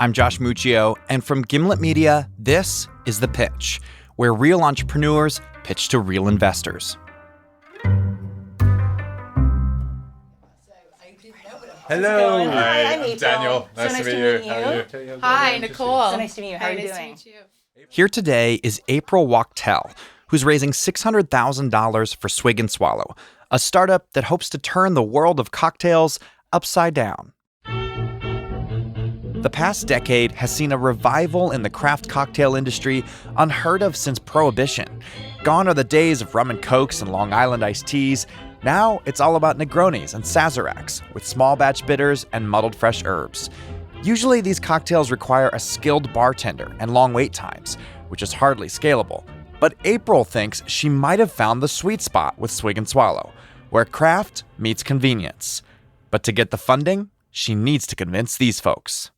I'm Josh Muccio, and from Gimlet Media, this is The Pitch, where real entrepreneurs pitch to real investors. Hello. Hi, I'm Daniel. Nice to meet you. How are you? Hi, Nicole. So nice to meet you. How are you doing? Nice to meet you. Here today is April Wachtel, who's raising $600,000 for Swig Swallow, a startup that hopes to turn the world of cocktails upside down. The past decade has seen a revival in the craft cocktail industry unheard of since Prohibition. Gone are the days of rum and cokes and Long Island iced teas. Now it's all about Negronis and Sazeracs with small batch bitters and muddled fresh herbs. Usually these cocktails require a skilled bartender and long wait times, which is hardly scalable. But April thinks she might have found the sweet spot with Swig Swallow, where craft meets convenience. But to get the funding, she needs to convince these folks.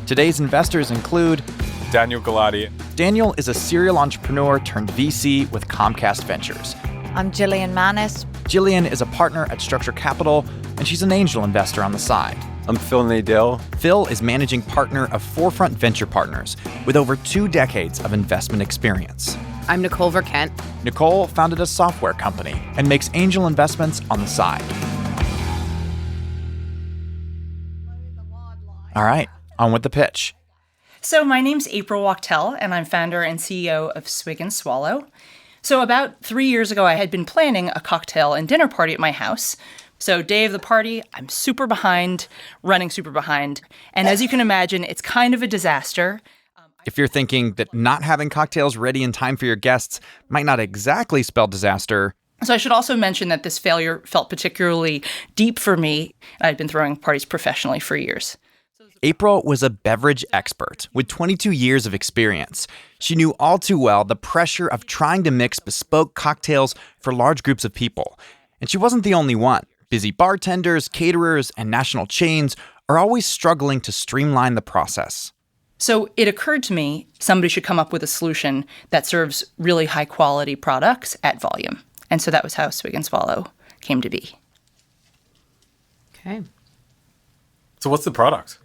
Today's investors include Daniel Galati. Daniel is a serial entrepreneur turned VC with Comcast Ventures. I'm Jillian Manis. Jillian is a partner at Structure Capital, and she's an angel investor on the side. I'm Phil Nadell. Phil is managing partner of Forefront Venture Partners with over 2 decades of investment experience. I'm Nicole Verkent. Nicole founded a software company and makes angel investments on the side. All right, on with the pitch. So my name's April Wachtel, and I'm founder and CEO of Swig Swallow. So about 3 years ago, I had been planning a cocktail and dinner party at my house. So day of the party, I'm running super behind. And as you can imagine, it's kind of a disaster. If you're thinking that not having cocktails ready in time for your guests might not exactly spell disaster. So I should also mention that this failure felt particularly deep for me. I'd been throwing parties professionally for years. April was a beverage expert with 22 years of experience. She knew all too well the pressure of trying to mix bespoke cocktails for large groups of people. And she wasn't the only one. Busy bartenders, caterers, and national chains are always struggling to streamline the process. So it occurred to me somebody should come up with a solution that serves really high-quality products at volume. And so that was how Swig Swallow came to be. Okay. So what's the product?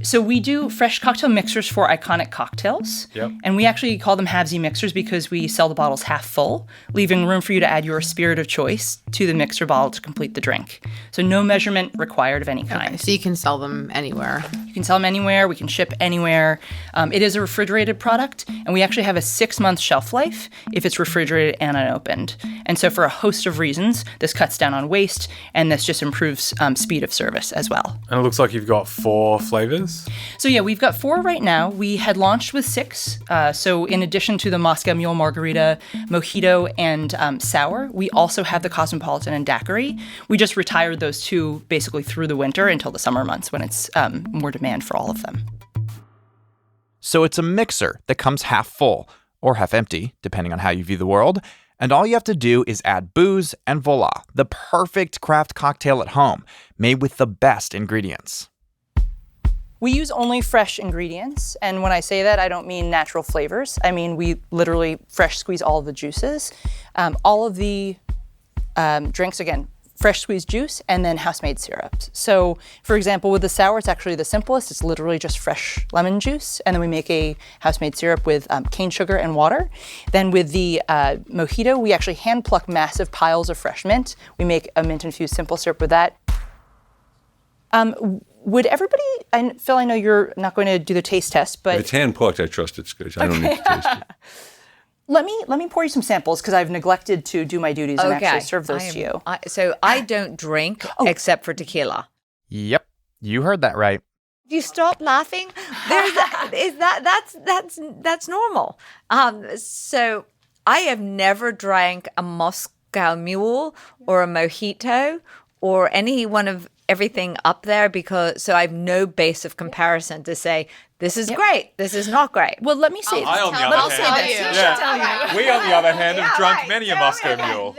So we do fresh cocktail mixers for iconic cocktails. Yep. And we actually call them halvesy mixers because we sell the bottles half full, leaving room for you to add your spirit of choice to the mixer bottle to complete the drink. So no measurement required of any kind. Okay, so you can sell them anywhere. You can sell them anywhere. We can ship anywhere. It is a refrigerated product, and we actually have a 6-month shelf life if it's refrigerated and unopened. And so for a host of reasons, this cuts down on waste, and this just improves speed of service as well. And it looks like you've got 4 flavors. So yeah, we've got 4 right now. We had launched with 6. So in addition to the Moscow Mule Margarita, Mojito, and Sour, we also have the Cosmopolitan and Daiquiri. We just retired those 2 basically through the winter until the summer months when it's more demand for all of them. So it's a mixer that comes half full, or half empty, depending on how you view the world. And all you have to do is add booze and voila, the perfect craft cocktail at home, made with the best ingredients. We use only fresh ingredients, and when I say that, I don't mean natural flavors. I mean we literally fresh squeeze all of the juices. All of the drinks, again, fresh squeezed juice and then house-made syrups. So, for example, with the sour, it's actually the simplest. It's literally just fresh lemon juice, and then we make a house-made syrup with cane sugar and water. Then with the mojito, we actually hand-pluck massive piles of fresh mint. We make a mint-infused simple syrup with that. Would everybody, Phil, I know you're not going to do the taste test, but... If it's hand-plucked, I trust it's good. I don't need to taste it. Let me pour you some samples because I've neglected to do my duties and actually serve those to you. So I don't drink except for tequila. Yep, you heard that right. You stop laughing. That's normal. So I have never drank a Moscow Mule or a Mojito or any one of everything up there so I have no base of comparison to say this is great, this is not great. Well, let me say I, on the other hand, we, on the other hand, have drunk many a Moscow Mule.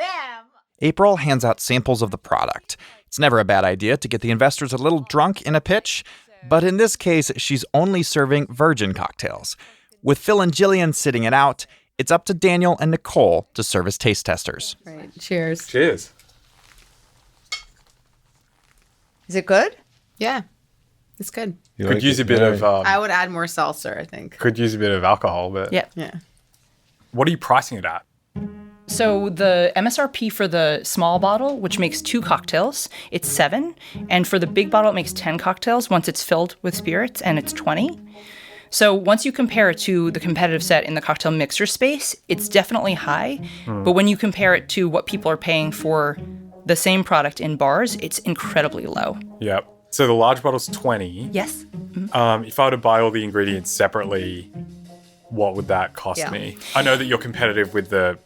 April hands out samples of the product. It's never a bad idea to get the investors a little drunk in a pitch, but in this case, she's only serving virgin cocktails. With Phil and Jillian sitting it out, it's up to Daniel and Nicole to serve as taste testers. Right. Cheers. Cheers. Is it good? Yeah. It's good. You Could like use it? a bit of I would add more seltzer, I think. could use a bit of alcohol, but Yeah. Yeah. what are you pricing it at? So the MSRP for the small bottle, which makes 2 cocktails, it's $7. And for the big bottle, it makes 10 cocktails once it's filled with spirits, and it's $20. So once you compare it to the competitive set in the cocktail mixer space, it's definitely high. But when you compare it to what people are paying for the same product in bars, it's incredibly low. Yep. So the large bottle's 20. Yes. If I were to buy all the ingredients separately, what would that cost Yeah. me? I know that you're competitive with the,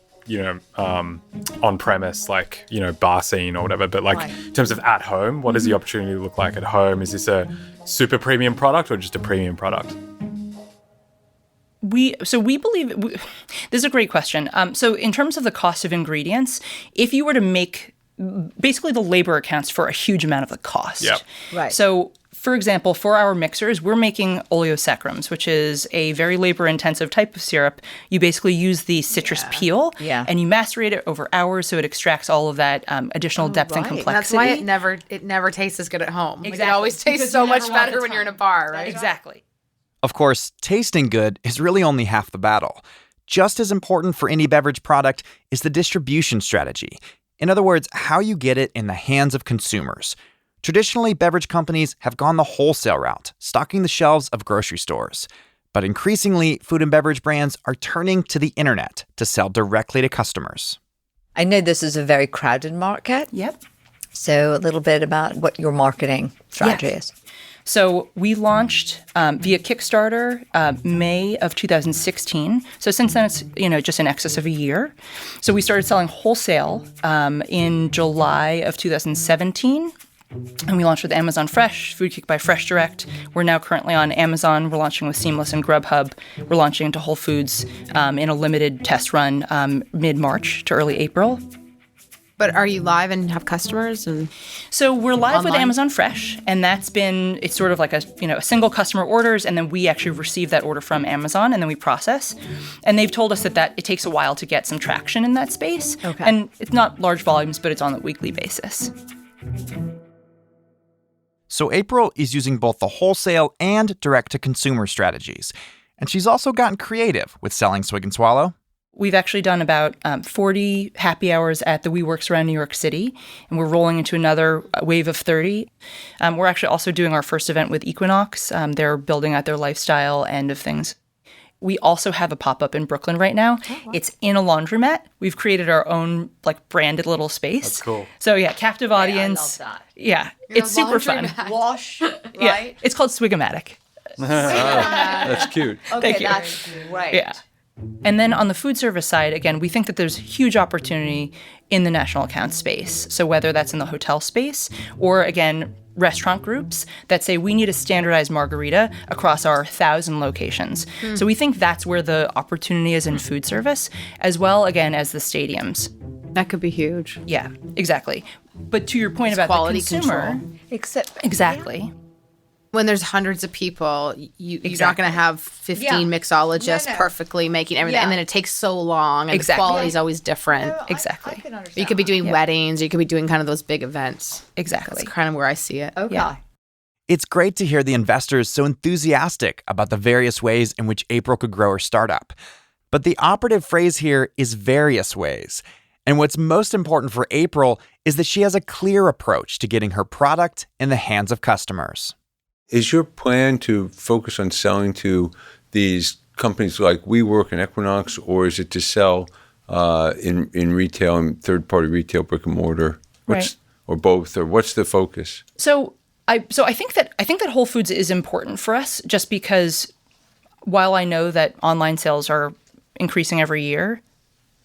on-premise, like, bar scene or whatever, but like in terms of at home, what does the opportunity look like at home? Is this a super premium product or just a premium product? We believe this is a great question. So in terms of the cost of ingredients, if you were to make basically the labor accounts for a huge amount of the cost. Yep. Right. So for example, for our mixers, we're making oleosaccharides, which is a very labor-intensive type of syrup. You basically use the citrus peel, and you macerate it over hours, so it extracts all of that additional depth and right. complexity. That's why it never tastes as good at home. Like, Exactly. it always tastes Because so you much never want better the when you're in a time. bar, right? Exactly. Of course, tasting good is really only half the battle. Just as important for any beverage product is the distribution strategy. In other words, how you get it in the hands of consumers. Traditionally, beverage companies have gone the wholesale route, stocking the shelves of grocery stores. But increasingly, food and beverage brands are turning to the internet to sell directly to customers. I know this is a very crowded market. Yep. So a little bit about what your marketing strategy is. So we launched via Kickstarter May of 2016. So since then, it's just in excess of a year. So we started selling wholesale in July of 2017. And we launched with Amazon Fresh, Food Kick by Fresh Direct. We're now currently on Amazon. We're launching with Seamless and Grubhub. We're launching into Whole Foods in a limited test run mid-March to early April. But are you live and have customers? And So we're live with Online? Amazon Fresh, and it's sort of like a single customer orders, and then we actually receive that order from Amazon, and then we process. And they've told us that it takes a while to get some traction in that space. Okay. And it's not large volumes, but it's on a weekly basis. So April is using both the wholesale and direct-to-consumer strategies. And she's also gotten creative with selling Swig Swallow. We've actually done about 40 happy hours at the WeWorks around New York City, and we're rolling into another wave of 30. We're actually also doing our first event with Equinox. They're building out their lifestyle end of things. We also have a pop-up in Brooklyn right now. Oh, wow. It's in a laundromat. We've created our own branded little space. That's cool. So captive audience. I love that. Yeah, it's super fun. Wash, right? Yeah, it's called Swigomatic. That's cute. Okay, Thank you. that's great. Yeah. And then on the food service side, again, we think that there's huge opportunity in the national account space. So whether that's in the hotel space or, again, restaurant groups that say we need a standardized margarita across our 1,000 locations. So we think that's where the opportunity is in food service, as well, again, as the stadiums. that could be huge. Yeah, exactly. But to your point about quality the consumer, control. Except exactly. When there's hundreds of people, you're not Exactly. going to have 15 Yeah. mixologists No, no. perfectly making everything. Yeah. And then it takes so long, and Exactly. the quality's always different. Exactly. I can understand. You could be doing Yeah. weddings, or you could be doing kind of those big events. Exactly. That's kind of where I see it. Okay. Yeah. It's great to hear the investors so enthusiastic about the various ways in which April could grow her startup. But the operative phrase here is various ways. And what's most important for April is that she has a clear approach to getting her product in the hands of customers. Is your plan to focus on selling to these companies like WeWork and Equinox, or is it to sell in retail and third-party retail, brick and mortar, Right. or both, or what's the focus? So I think that Whole Foods is important for us, just because while I know that online sales are increasing every year,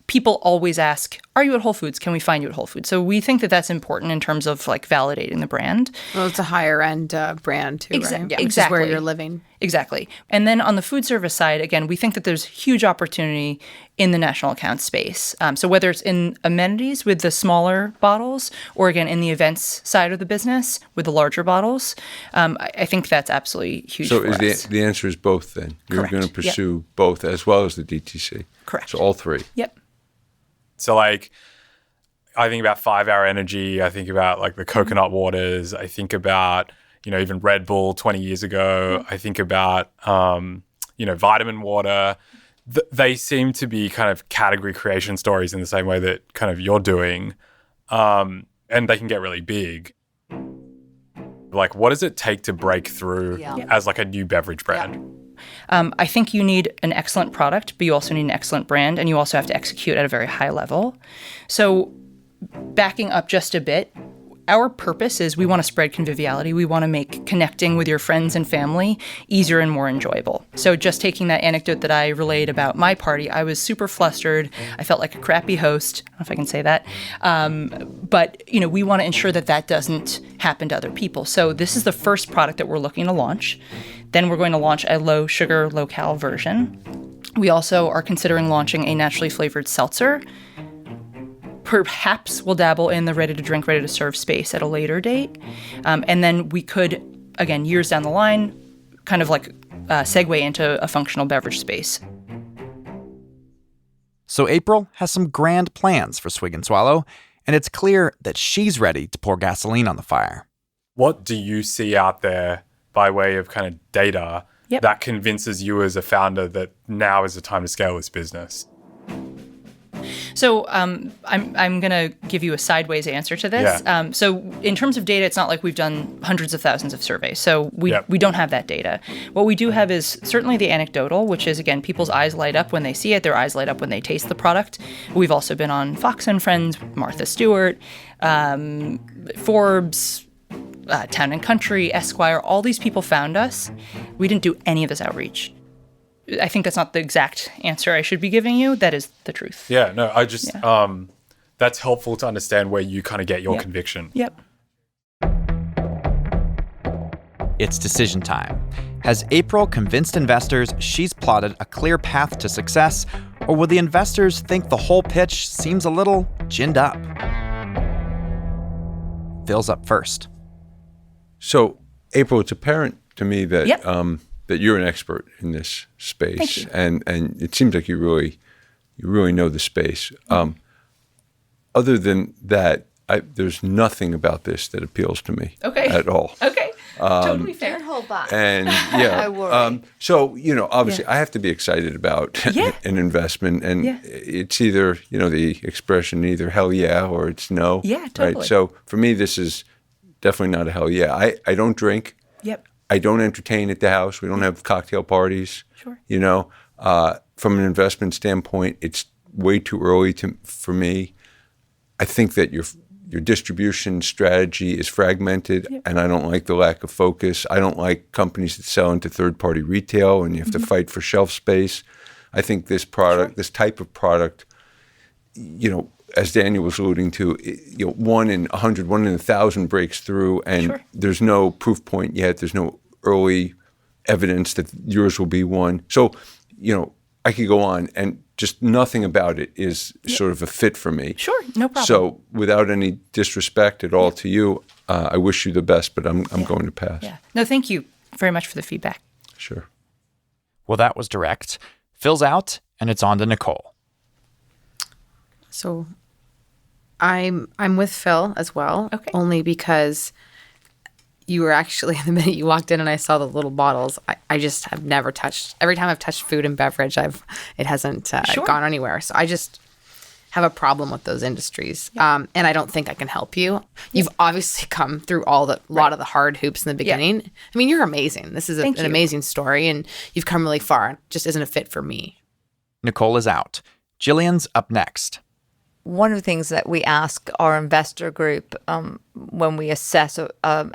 people always ask, "Are you at Whole Foods? Can we find you at Whole Foods?" So we think that that's important in terms of validating the brand. Well, it's a higher end brand too, right? Yeah, Which is exactly. where you're living. Exactly. And then on the food service side, again, we think that there's huge opportunity in the national account space. So whether it's in amenities with the smaller bottles, or again, in the events side of the business with the larger bottles, I think that's absolutely huge So for is us. the answer is both then? You're Correct. going to Yep. pursue both as well as the DTC? Correct. So all three? Yep. So I think about 5 Hour Energy. I think about the coconut waters. I think about even Red Bull 20 years ago. I think about, vitamin water. They seem to be kind of category creation stories in the same way that kind of you're doing. And they can get really big. Like, what does it take to break through as like a new beverage brand? I think you need an excellent product, but you also need an excellent brand, and you also have to execute at a very high level. So backing up just a bit, our purpose is we want to spread conviviality. We want to make connecting with your friends and family easier and more enjoyable. So just taking that anecdote that I relayed about my party, I was super flustered. I felt like a crappy host. I don't know if I can say that. But we want to ensure that that doesn't happen to other people. So this is the first product that we're looking to launch. Then we're going to launch a low sugar, low cal version. We also are considering launching a naturally flavored seltzer. Perhaps we'll dabble in the ready-to-drink, ready-to-serve space at a later date. And then we could, again, years down the line, kind of like segue into a functional beverage space. So April has some grand plans for Swig Swallow, and it's clear that she's ready to pour gasoline on the fire. What do you see out there by way of kind of data that convinces you as a founder that now is the time to scale this business? So I'm going to give you a sideways answer to this. Yeah. So in terms of data, it's not like we've done hundreds of thousands of surveys. So we don't have that data. What we do have is certainly the anecdotal, which is, again, people's eyes light up when they see it. Their eyes light up when they taste the product. We've also been on Fox & Friends, Martha Stewart, Forbes, Town and Country, Esquire. All these people found us. We didn't do any of this outreach. I think that's not the exact answer I should be giving you. That is the truth. Yeah, no, I just, that's helpful to understand where you kind of get your conviction. Yep. It's decision time. Has April convinced investors she's plotted a clear path to success, or will the investors think the whole pitch seems a little ginned up? Phil's up first. So, April, it's apparent to me that that you're an expert in this space. Thank you. And it seems like you really know the space. Other than that, there's nothing about this that appeals to me at all. Okay. Totally fair. Don't hold back. And yeah, I worry. so obviously, I have to be excited about an investment, and it's either the expression either hell yeah or it's no. Yeah, totally. Right. So for me, this is definitely not a hell yeah. I don't drink. Yep. I don't entertain at the house. We don't have cocktail parties. Sure. From an investment standpoint, it's way too early for me. I think that your distribution strategy is fragmented, and I don't like the lack of focus. I don't like companies that sell into third-party retail, and you have to fight for shelf space. I think this product, this type of product, as Daniel was alluding to, 1 in 100, 1 in 1,000 breaks through, and there's no proof point yet. There's no early evidence that yours will be one. So, I could go on, and just nothing about it is sort of a fit for me. Sure, no problem. So, without any disrespect at all to you, I wish you the best, but I'm going to pass. Yeah. No, thank you very much for the feedback. Sure. Well, that was direct. Phil's out, and it's on to Nicole. So I'm with Phil as well. Okay. Only because you were actually, the minute you walked in and I saw the little bottles, I just have never touched. Every time I've touched food and beverage, it hasn't gone anywhere. So I just have a problem with those industries. And I don't think I can help you. You've obviously come through a lot of the hard hoops in the beginning. Yeah. I mean, you're amazing. This is an amazing story, and you've come really far. It just isn't a fit for me. Nicole is out. Jillian's up next. One of the things that we ask our investor group when we assess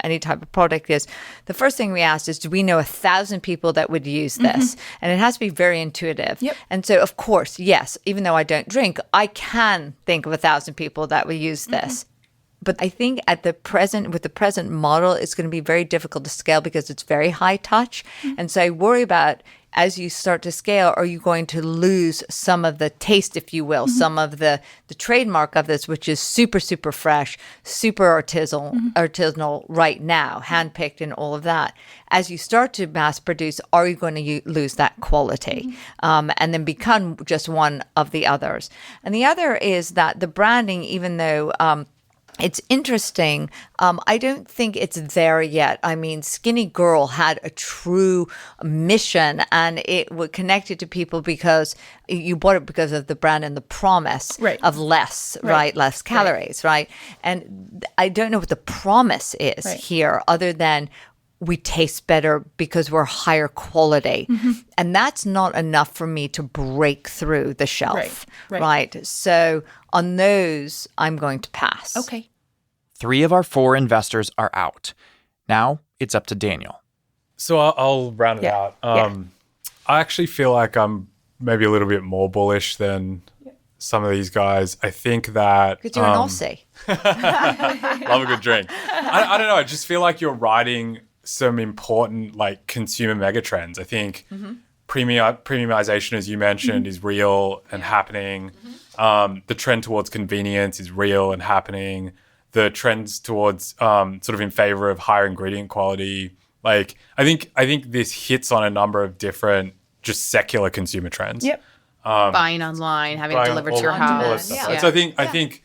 any type of product is, the first thing we ask is, do we know 1,000 people that would use this? And it has to be very intuitive. Yep. And so, of course, yes, even though I don't drink, I can think of 1,000 people that would use this. But I think with the present model, it's going to be very difficult to scale because it's very high touch. And so I worry about, as you start to scale, are you going to lose some of the taste, if you will, some of the trademark of this, which is super, super fresh, super artisanal right now, handpicked and all of that. As you start to mass produce, are you going to lose that quality and then become just one of the others? And the other is that the branding, even though it's interesting. I don't think it's there yet. I mean, Skinny Girl had a true mission, and it was connected to people because you bought it because of the brand and the promise of less, right? Less calories, right? And I don't know what the promise is here, other than we taste better because we're higher quality. And that's not enough for me to break through the shelf, right? So on those, I'm going to pass. Okay. 3 of our 4 investors are out. Now it's up to Daniel. So I'll round it out. I actually feel like I'm maybe a little bit more bullish than some of these guys. I think that... Because you're an Aussie. Love a good drink. I don't know. I just feel like you're riding some important like consumer megatrends. I think premiumization, as you mentioned, is real and happening. The trend towards convenience is real and happening. The trends towards sort of in favor of higher ingredient quality. Like I think this hits on a number of different just secular consumer trends. Buying online, having it delivered to your house. So I think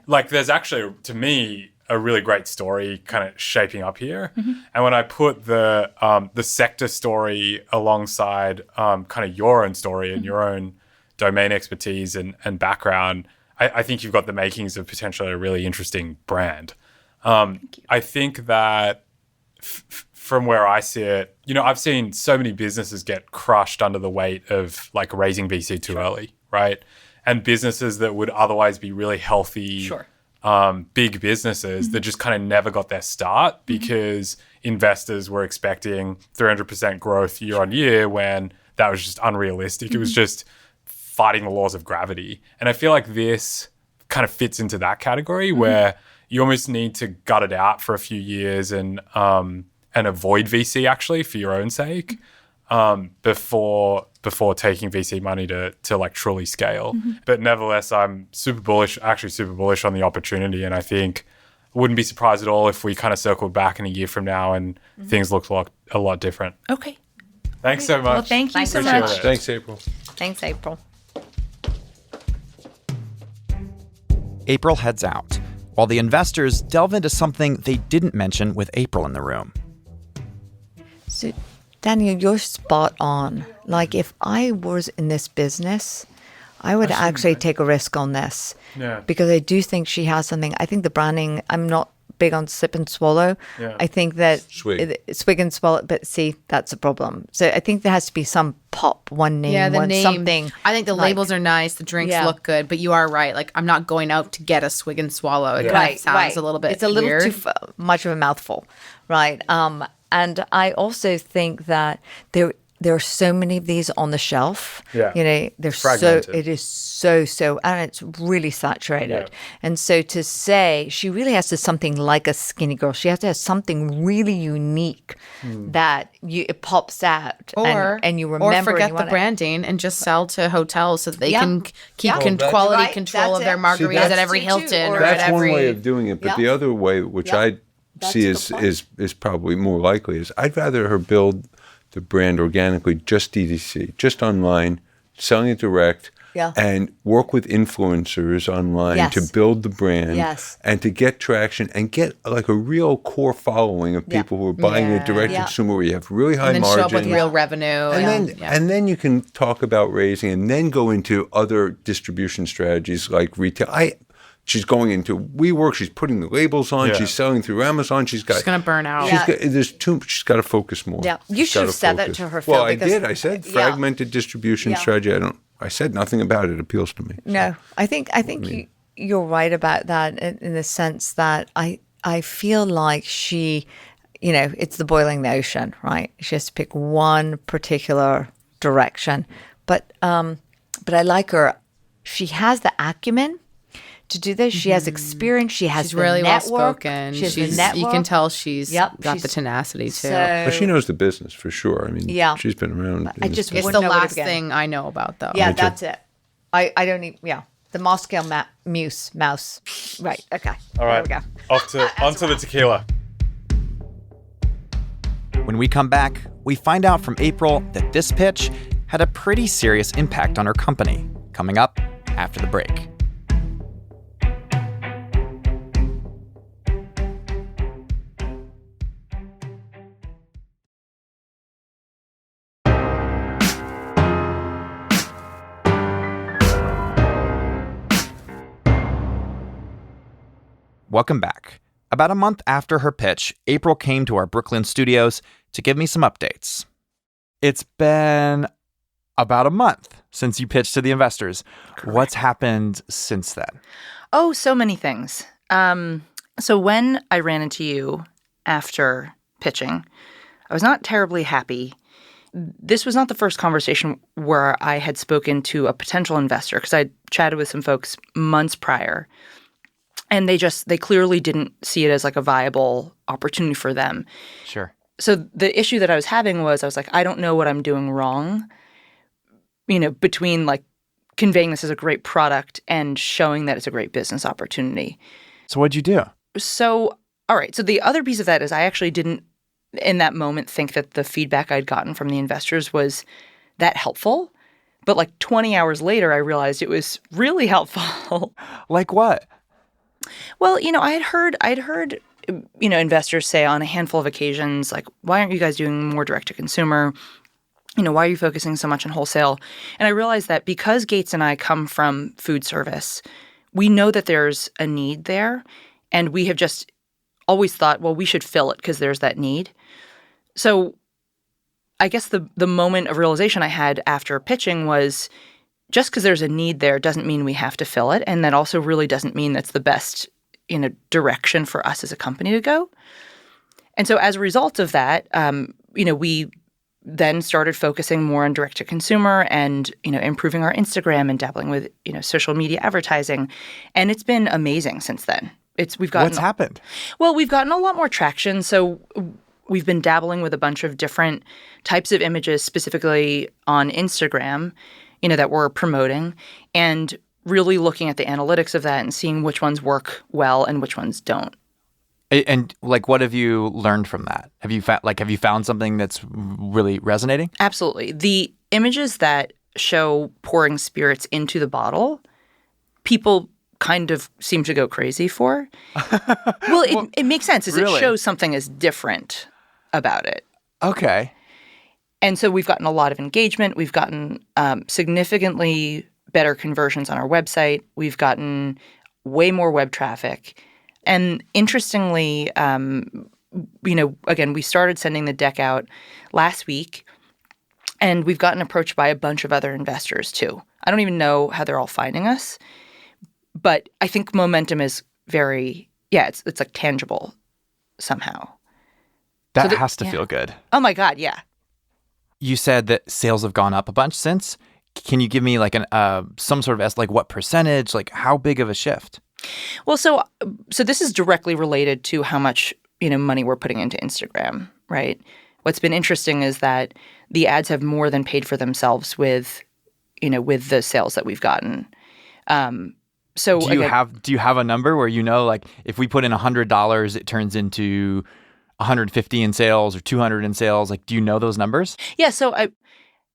like there's actually, to me, a really great story kind of shaping up here. And when I put the sector story alongside kind of your own story and your own domain expertise and background, I think you've got the makings of potentially a really interesting brand. I think that from where I sit, I've seen so many businesses get crushed under the weight of like raising VC too early, right? And businesses that would otherwise be really healthy, big businesses that just kind of never got their start because investors were expecting 300% growth year on year when that was just unrealistic. It was just fighting the laws of gravity. And I feel like this kind of fits into that category where you almost need to gut it out for a few years and avoid VC actually for your own sake before taking VC money to like truly scale. But nevertheless, I'm super bullish on the opportunity. And I think I wouldn't be surprised at all if we kind of circled back in a year from now and things look a lot different. Okay. Thanks so much. Well, thank you so Appreciate much. it. Thanks, April. Thanks, April. April heads out, while the investors delve into something they didn't mention with April in the room. So, Daniel, you're spot on. Like, if I was in this business, I would actually take a risk on this. Yeah. Because I do think she has something. I think the branding, I'm not big on sip and swallow. Yeah. I think that Swig and swallow, but see, that's a problem. So I think there has to be some pop, one name, the one name. something. I think the labels are nice. The drinks look good, but you are right. Like, I'm not going out to get a Swig and Swallow. It kind of sounds a little bit It's a little weird. too much of a mouthful, right? And I also think that there are so many of these on the shelf. Yeah. They're Fragmented. it is so, and it's really saturated. Yeah. And so to say she really has to something like a Skinny Girl, she has to have something really unique that it pops out and you remember. Or forget and the branding and just sell to hotels so that they can keep quality Right, control that's of their it. margaritas See, at every Hilton or That's at every... one way of doing it, but the other way, which I see is probably more likely, is I'd rather her build the brand organically, just DTC, just online, selling it direct, and work with influencers online to build the brand and to get traction and get like a real core following of people who are buying it direct to consumer where you have really high and then margin. show up with real revenue. And then you can talk about raising and then go into other distribution strategies like retail. She's going into WeWork. She's putting the labels on. She's selling through Amazon. She's going to burn out. She's got to focus more. Yeah, you should have said that to her, Phil. Well, I did. I said fragmented distribution strategy. I said nothing about it. It appeals to me. No, I think you're right about that in the sense that I feel like she, it's the boiling the ocean, right? She has to pick one particular direction, but I like her. She has the acumen to do this. She has experience. She has the really network. well spoken. She has the network. You can tell she's got the tenacity too. But she knows the business for sure. I mean, she's been around. I just it's wouldn't the know where to last begin. thing I know about though. Yeah, that's it. I don't even. Yeah, the Moscow mouse. Right. Okay. All right. There we go. Onto the tequila. When we come back, we find out from April that this pitch had a pretty serious impact on her company. Coming up after the break. welcome back. About a month after her pitch, April came to our Brooklyn studios to give me some updates. It's been about a month since you pitched to the investors. Correct. What's happened since then? Oh, so many things. So when I ran into you after pitching, I was not terribly happy. This was not the first conversation where I had spoken to a potential investor, because I chatted with some folks months prior, and they clearly didn't see it as like a viable opportunity for them. Sure. So the issue that I was having was, I was like, I don't know what I'm doing wrong, between like conveying this as a great product and showing that it's a great business opportunity. So what'd you do? So, all right. So the other piece of that is I actually didn't, in that moment, think that the feedback I'd gotten from the investors was that helpful. But like 20 hours later, I realized it was really helpful. Like what? Well, I'd heard, investors say on a handful of occasions, like, why aren't you guys doing more direct to consumer? Why are you focusing so much on wholesale? And I realized that because Gates and I come from food service, we know that there's a need there. And we have just always thought, well, we should fill it because there's that need. So I guess the moment of realization I had after pitching was, just because there's a need there doesn't mean we have to fill it. And that also really doesn't mean that's the best, direction for us as a company to go. And so as a result of that, we then started focusing more on direct to consumer and, improving our Instagram and dabbling with, social media advertising. And it's been amazing since then. What's happened? Well, we've gotten a lot more traction. So we've been dabbling with a bunch of different types of images, specifically on Instagram, that we're promoting, and really looking at the analytics of that and seeing which ones work well and which ones don't. And like, what have you learned from that? Have you found something that's really resonating? Absolutely. The images that show pouring spirits into the bottle, people kind of seem to go crazy for. Well, it makes sense. Really? It shows something is different about it. Okay. And so we've gotten a lot of engagement. We've gotten significantly better conversions on our website. We've gotten way more web traffic. And interestingly, again, we started sending the deck out last week, and we've gotten approached by a bunch of other investors too. I don't even know how they're all finding us, but I think momentum is it's like tangible somehow. That has to feel good. Oh my God, yeah. You said that sales have gone up a bunch since. Can you give me like some sort of like what percentage, like how big of a shift? Well, so this is directly related to how much, money we're putting into Instagram, right? What's been interesting is that the ads have more than paid for themselves with the sales that we've gotten. So do you have a number where like if we put in $100, it turns into 150 in sales or 200 in sales? Like, do you know those numbers? Yeah. So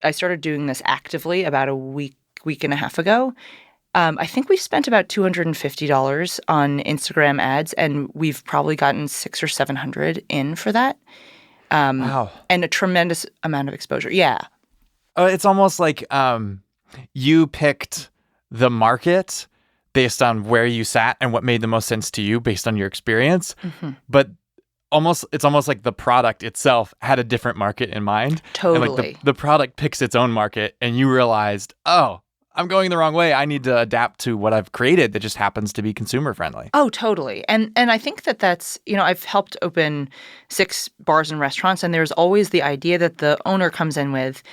I started doing this actively about a week and a half ago. I think we've spent about $250 on Instagram ads, and we've probably gotten $600 or $700 in for that. Wow. And a tremendous amount of exposure. Yeah. It's almost like you picked the market based on where you sat and what made the most sense to you based on your experience. Mm-hmm. But it's almost like the product itself had a different market in mind. Totally. And like the product picks its own market, and you realized, oh, I'm going the wrong way. I need to adapt to what I've created that just happens to be consumer friendly. Oh, totally. And I think that's, I've helped open 6 bars and restaurants, and there's always the idea that the owner comes in with,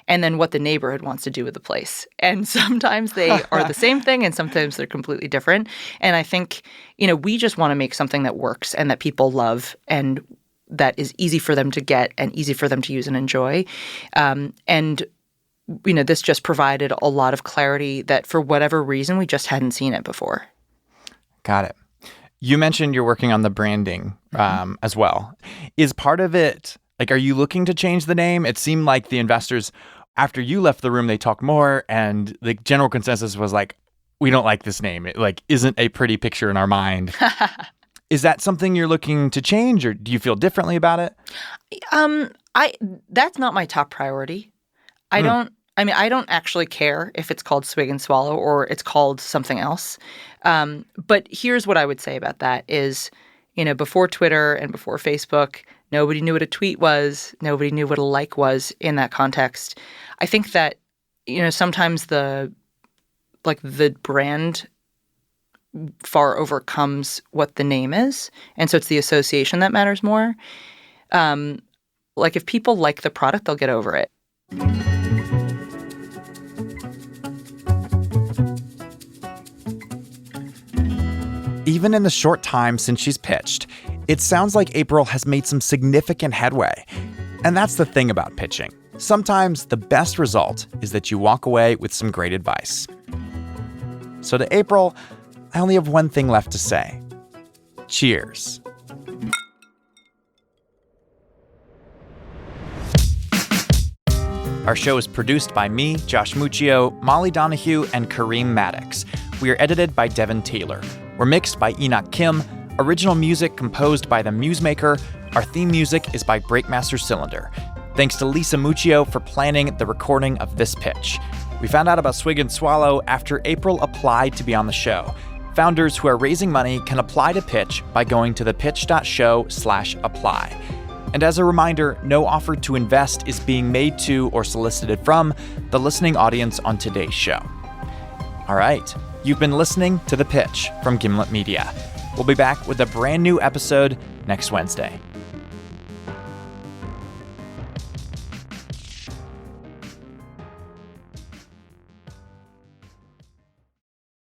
and then what the neighborhood wants to do with the place. And sometimes they are the same thing, and sometimes they're completely different. And I think, we just want to make something that works and that people love and that is easy for them to get and easy for them to use and enjoy. And this just provided a lot of clarity that for whatever reason, we just hadn't seen it before. Got it. You mentioned you're working on the branding as well. Is part of it, like, are you looking to change the name? It seemed like the investors, after you left the room, they talked more, and the general consensus was like, we don't like this name. It isn't a pretty picture in our mind. Is that something you're looking to change, or do you feel differently about it? That's not my top priority. I I mean, I don't actually care if it's called Swig and Swallow or it's called something else. But here's what I would say about that is, before Twitter and before Facebook, nobody knew what a tweet was. Nobody knew what a like was in that context. I think that, sometimes the brand far overcomes what the name is. And so it's the association that matters more. If people like the product, they'll get over it. Even in the short time since she's pitched, it sounds like April has made some significant headway. And that's the thing about pitching. Sometimes the best result is that you walk away with some great advice. So to April, I only have one thing left to say. Cheers. Our show is produced by me, Josh Muccio, Molly Donahue, and Kareem Maddox. We are edited by Devin Taylor. We're mixed by Enoch Kim. Original music composed by The Musemaker. Our theme music is by Breakmaster Cylinder. Thanks to Lisa Muccio for planning the recording of this pitch. We found out about Swig and Swallow after April applied to be on the show. Founders who are raising money can apply to pitch by going to thepitch.show/apply. And as a reminder, no offer to invest is being made to or solicited from the listening audience on today's show. All right, you've been listening to The Pitch from Gimlet Media. We'll be back with a brand new episode next Wednesday.